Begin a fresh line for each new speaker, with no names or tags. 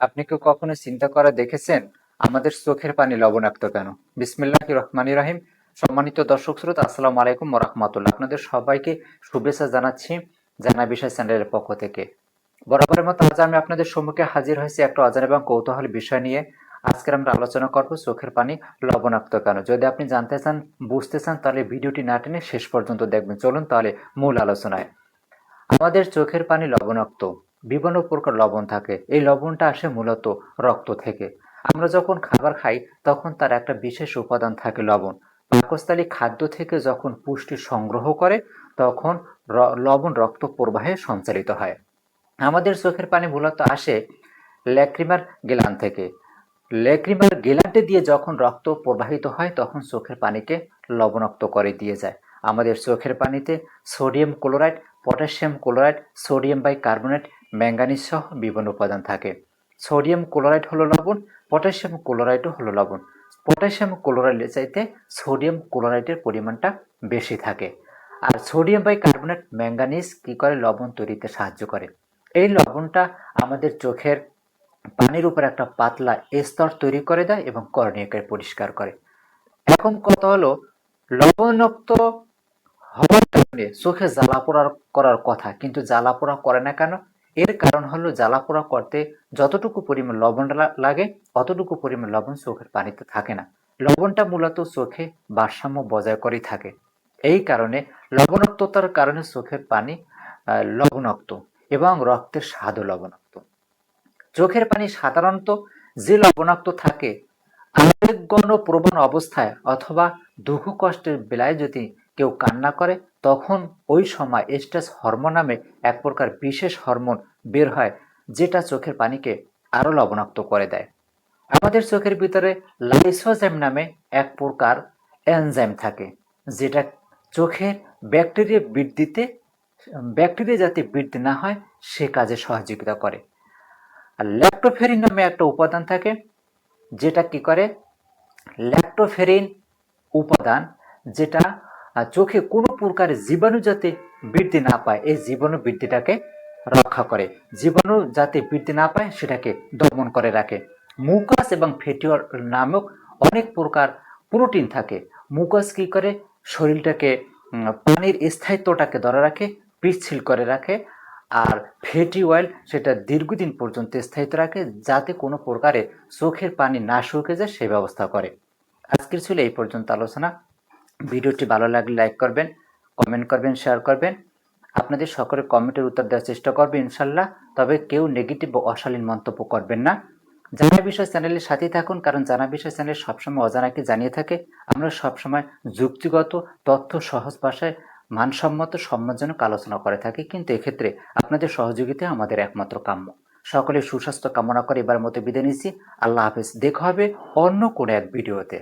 আপনি কি কখনো চিন্তা করে দেখেছেন আমাদের চোখের পানি লবণাক্ত কেন? বিসমিল্লাহির রহমানির রহিম। সম্মানিত দর্শক শ্রোতা, আসসালামু আলাইকুম ওয়া রাহমাতুল্লাহ। আপনাদের সবাইকে শুভেচ্ছা জানাচ্ছি জানা বিষয় চ্যানেলের পক্ষ থেকে। বরাবরের মতো আজ আমি আপনাদের সম্মুখে হাজির হয়েছি একটা অজানা এবং কৌতূহল বিষয় নিয়ে। আজকের আমরা আলোচনা করব চোখের পানি লবণাক্ত কেন। যদি আপনি জানতে চান, বুঝতে চান, তাহলে ভিডিওটি না টেনে শেষ পর্যন্ত দেখবেন। চলুন তাহলে মূল আলোচনায়। আমাদের চোখের পানি লবণাক্ত। বিভিন্ন প্রকার লবণ থাকে। এই লবণটা আসে মূলত রক্ত থেকে। আমরা যখন খাবার খাই তখন তার একটা বিশেষ উপাদান থাকে লবণ। পাকস্থলী খাদ্য থেকে যখন পুষ্টি সংগ্রহ করে তখন লবণ রক্ত প্রবাহে সঞ্চালিত হয়। আমাদের চোখের পানি মূলত আসে ল্যাক্রিমার গ্ল্যান্ড থেকে। ল্যাক্রিমার গ্ল্যান্ডে দিয়ে যখন রক্ত প্রবাহিত হয় তখন চোখের পানিকে লবণাক্ত করে দিয়ে যায়। আমাদের চোখের পানিতে sodium chloride, potassium chloride, sodium bicarbonate, manganese সহ বিভিন্ন উপাদান থাকে। সোডিয়াম ক্লোরাইড হলো লবণ, পটাশিয়াম ক্লোরাইডও হলো লবণ। পটাশিয়াম ক্লোরাইডের চাইতে সোডিয়াম ক্লোরাইডের পরিমাণটা বেশি থাকে। আর সোডিয়াম বাইকার্বনেট, ম্যাঙ্গানিজ কি করে? লবণ তৈরিতে সাহায্য করে। এই লবণটা আমাদের চোখের পানির উপর একটা পাতলা স্তর তৈরি করে দেয় এবং কর্নিয়াকে পরিষ্কার করে। এখন কথা হলো, লবণাক্ত হওয়ার কারণে চোখে জ্বালাপোড়া করার কথা, কিন্তু জ্বালাপোড়া করে না কেন? এর কারণ হলো জ্বালাপোড়া করতে যতটুকু পরিমাণ লবণ লাগে অতটুকু পরিমাণ লবণ চোখের পানিতে থাকে না। লবণটা মূলত চোখে ভারসাম্য বজায় করেই থাকে। এই কারণে লবণাক্ততার কারণে চোখের পানি লবণাক্ত এবং রক্তের স্বাদও লবণাক্ত। চোখের পানি সাধারণত যে লবণাক্ত থাকে, আবেগঘন অবস্থায় অথবা দুঃখ কষ্টের বেলায় যদি কেউ কান্না করে তখন ওই সময় স্ট্রেস হরমোন নামে এক প্রকার বিশেষ হরমোন বের হয়, যেটা চোখের পানিকে আরো লবণাক্ত করে দেয়। আমাদের চোখের ভিতরে লাইসোজাইম নামে এক প্রকার এনজাইম থাকে, যেটা চোখের ব্যাকটেরিয়া যাতে বৃদ্ধি না হয় সে কাজে সহযোগিতা করে। আর ল্যাক্টোফেরিন নামে একটা উপাদান থাকে, যেটা কি করে? ল্যাক্টোফেরিন উপাদান, যেটা চোখে কোনো প্রকার জীবাণু যাতে বৃদ্ধি না পায়, এই জীবাণু বৃদ্ধিটাকে রক্ষা করে। জীবাণু যাতে বৃদ্ধি না পায় সেটাকে দমন করে রাখে। মুকাস এবং ফ্যাটি নামক অনেক প্রকার প্রোটিন থাকে। মুকাস কি করে? শরীরটাকে পানির স্থায়িত্বটাকে ধরে রাখে, পিচ্ছিল করে রাখে। আর ফ্যাটি অয়েল সেটা দীর্ঘদিন পর্যন্ত স্থায়িত্ব রাখে, যাতে কোনো প্রকারে চোখের পানি না শুকিয়ে যায় সে ব্যবস্থা করে। আজকের ছিল এই পর্যন্ত আলোচনা। ভিডিওটি ভালো লাগলে লাইক করবেন, কমেন্ট করবেন, শেয়ার করবেন। আপনাদের সকলের কমেন্টের উত্তর দেওয়ার চেষ্টা করবে ইনশাল্লাহ। তবে কেউ নেগেটিভ বা অশালীন মন্তব্য করবেন না। জানা বিষয় চ্যানেলের সাথেই থাকুন, কারণ জানা বিষয় চ্যানেল সবসময় অজানাকে জানিয়ে থাকে। আমরা সবসময় যুক্তিগত তথ্য সহজ ভাষায় মানসম্মত সম্মানজনক আলোচনা করে থাকি, কিন্তু এক্ষেত্রে আপনাদের সহযোগিতা আমাদের একমাত্র কাম্য। সকলের সুস্বাস্থ্য কামনা করে এবার মতো বিদায় নিচ্ছি। আল্লাহ হাফেজ। দেখা হবে অন্য কোনো এক ভিডিওতে।